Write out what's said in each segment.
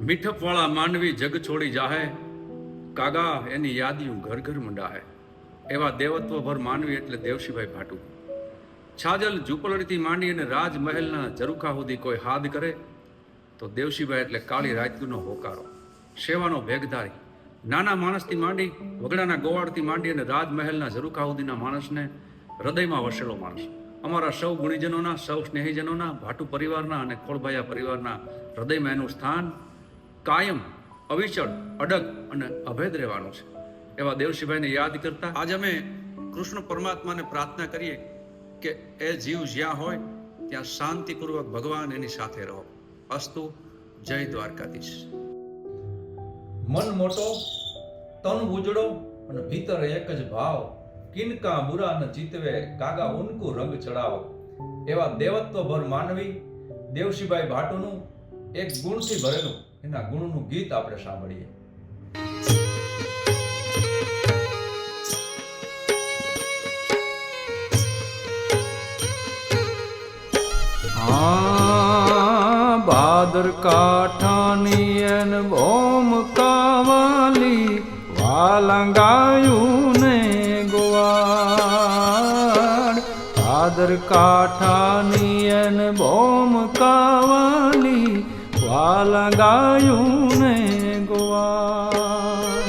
મીઠપવાળા માનવી જગ છોડી જાહે, કાગા એની યાદિયું ઘર ઘર મંડાહે. એવા દેવત્વભર માનવી એટલે દેવશીભાઈ ભાટુ. છાજલ ઝૂંપડથી માંડી અને રાજમહેલના ઝરૂખા સુધી કોઈ હાદ કરે તો દેવશીભાઈ એટલે કાળી રાતનો હોકારો, સેવાનો ભેગધારી. નાના માણસથી માંડી વગડાના ગોવાળથી માંડી અને રાજમહેલના ઝરૂખા સુધીના માણસને હૃદયમાં વસેલો માણસ. અમારા સૌ ગુણીજનોના, સૌ સ્નેહીજનોના, ભાટુ પરિવારના અને ખોળભાયા પરિવારના હૃદયમાં એનું સ્થાન કાયમ, અવિચળ, અડગ અને અભેદ રહેવાનું છે. એવા દેવશીભાઈને યાદ કરતા આજ અમે કૃષ્ણ પરમાત્માને પ્રાર્થના કરીએ કે એ જીવ જ્યાં હોય ત્યાં શાંતિપૂર્વક ભગવાન એની સાથે રહો. અસ્તુ. જય દ્વારકાધીશ. મન મોટો, તન ઉજળો અને ભીતર એક જ ભાવ, કિનકા બુરા ન જીતવે, કાગા ઉનકુ રંગ ચડાવો. એવા દેવત્વભર માનવી દેવશીભાઈ ભાટુનું એક ગુણથી ભરેલું એના ગુણનું ગીત આપણે સાંભળીએ. ભાદર કાંઠાની એન ભોમ કાવાલી, વાલંગાયું ને ગોવાળ. ભાદર કાંઠાની એન ભોમ કાવાલી, વાલંગાયું ને ગોવાળ.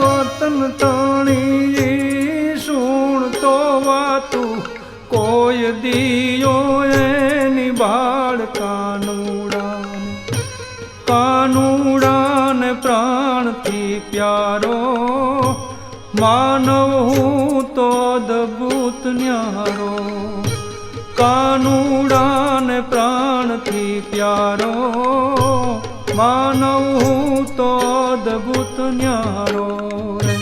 વતન તણી સુણતો વાતું, કોઈ દિયો એની બાળ કાનુડાને પ્રાણથી પ્યારો, માનવ હું તો અદભુત ન્યારો. કાનુડાને પ્રાણથી પ્યારો, માનવ હું તો અદભુત ન્યારો રે.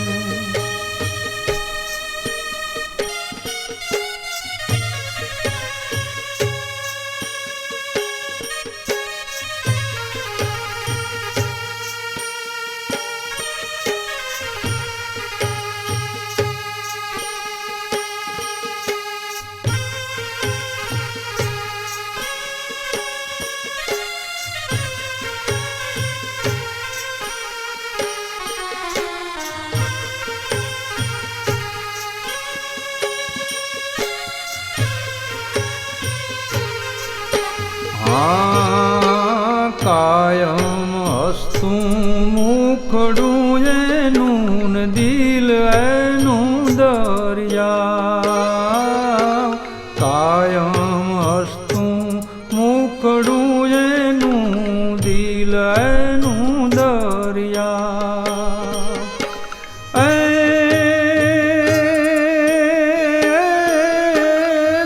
કાયમ હસતું મુખડું એનું ને દિલ એનું દરિયા. કાયમ હસતું મુખડું એનું દિલ એનું દરિયા.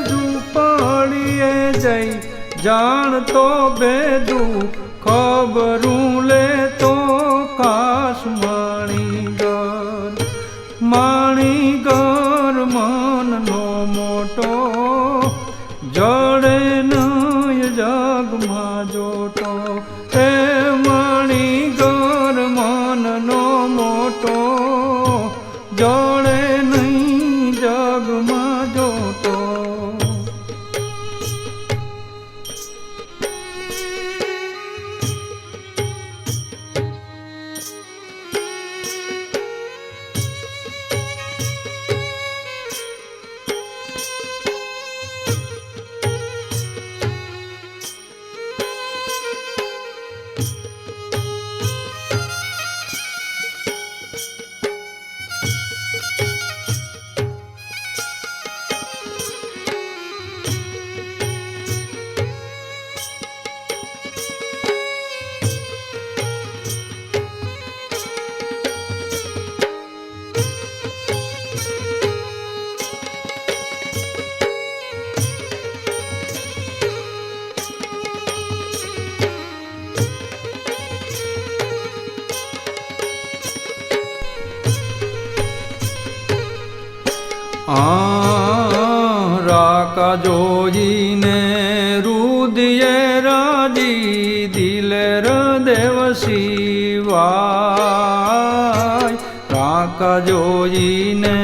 ઝૂંપડીએ જઈ જાણતો બેદું, ખબરું લેતો કાશ માણીગર મનનો મોટો, જડે નય જગમાં જોટો. એ માણીગર મનનો મોટો, જડે નહીં જગમાં જોટો. રાકા જોઈને રુદિયે રાજી, દિલે દેવ શિવાય. કાકા જોઈને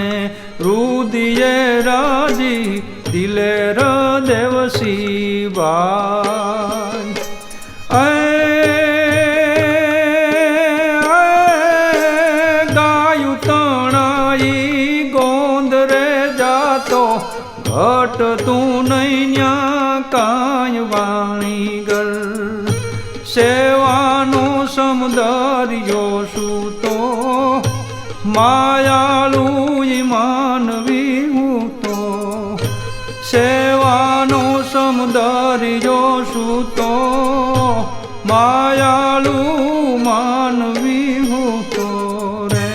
રુદિયે રાજી દિલે ર દેવસી ભાઈ ગાયું તણાઈ ગોંદરે જાતો ઘટ તું નૈયા કાય વાણી ગર સેવાનો સમદરિયો સૂતો માયાળુ માનવી હું તો સેવાનો સમદરિયો સૂતો માયાળુ માનવી હું તો રે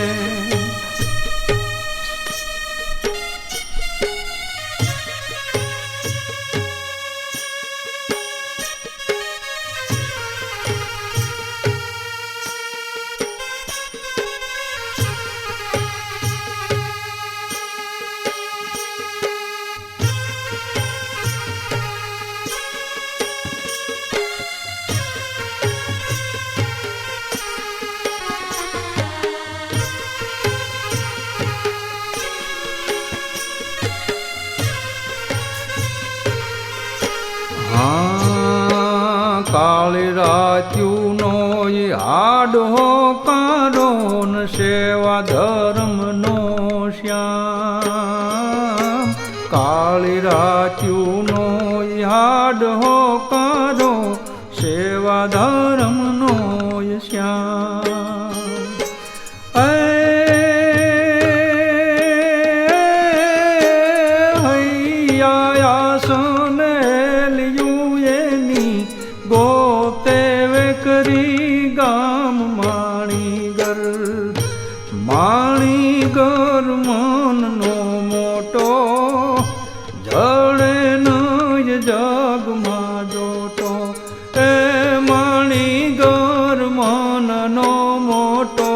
કાળી રાત્યુનો હાડો કારો ન સેવા ધર્મનો શ્યામ કાળી રાત્યુનો હાડો કારો સેવા ધર્મનો શ્યામ માણીગર મનનો મોટો જળે નય જગમાં જોતો એ માણીગર મનનો મોટો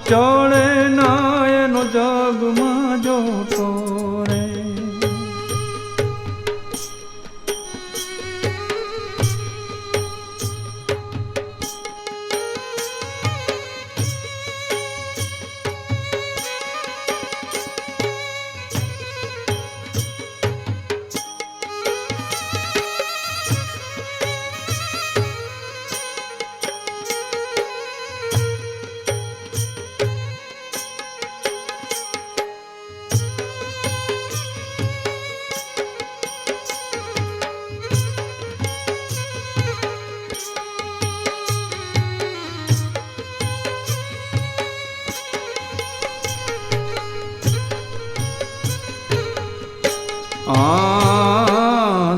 જળે નાયનો જગમાં જોતો રે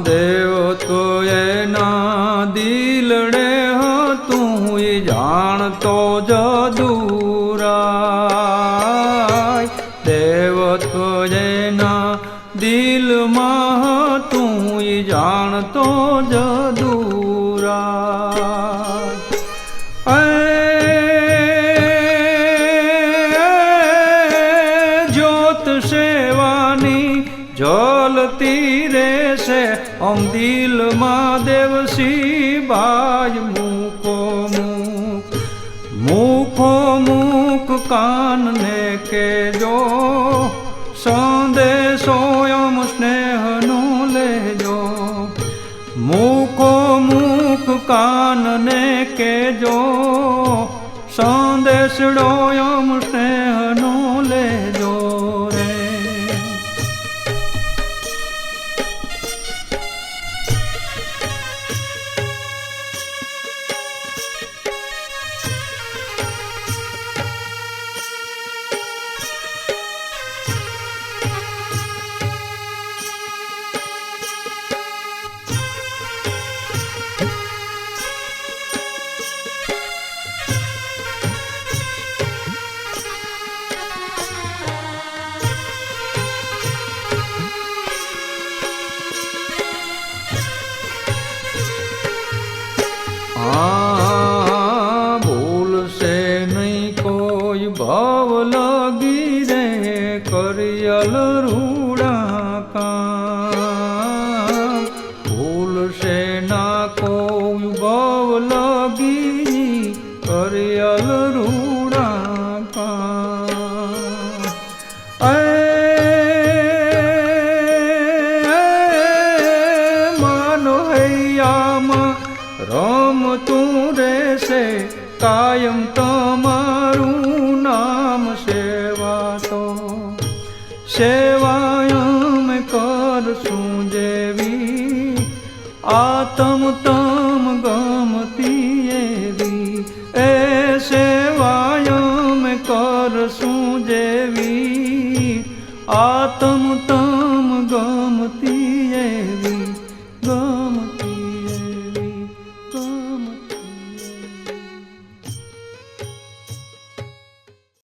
દેવ તો એના દિલડે હતું જાણતો જદુરાય દેવ તો એના દિલમાં હતું જાણતો જદુરાય જ્યોત સેવાની જલતી રહેશે અમ દિલમાં દેવસી ભાઈ મૂકો મૂક કાનને કેજો સંદેશો અમ સ્નેહનો લેજો મૂકો મૂક કાનને કેજો સંદેશડો અમ સ્નેહનો લેજો રે ભૂલશે નહીં કોઈ ભાવ લાગી રે કરિયલ રૂડા કામ ભૂલશે ના કોઈ ભાવ લાગી કરિયલ રૂડા કામ ગમતું રહેશે કાયમ તમારું નામ સેવા તો સેવાયમ કરશું જેવી આતમ તમ ગમતી એવી એ સેવાયમ કરશું જેવી આતમ તમ ગમતી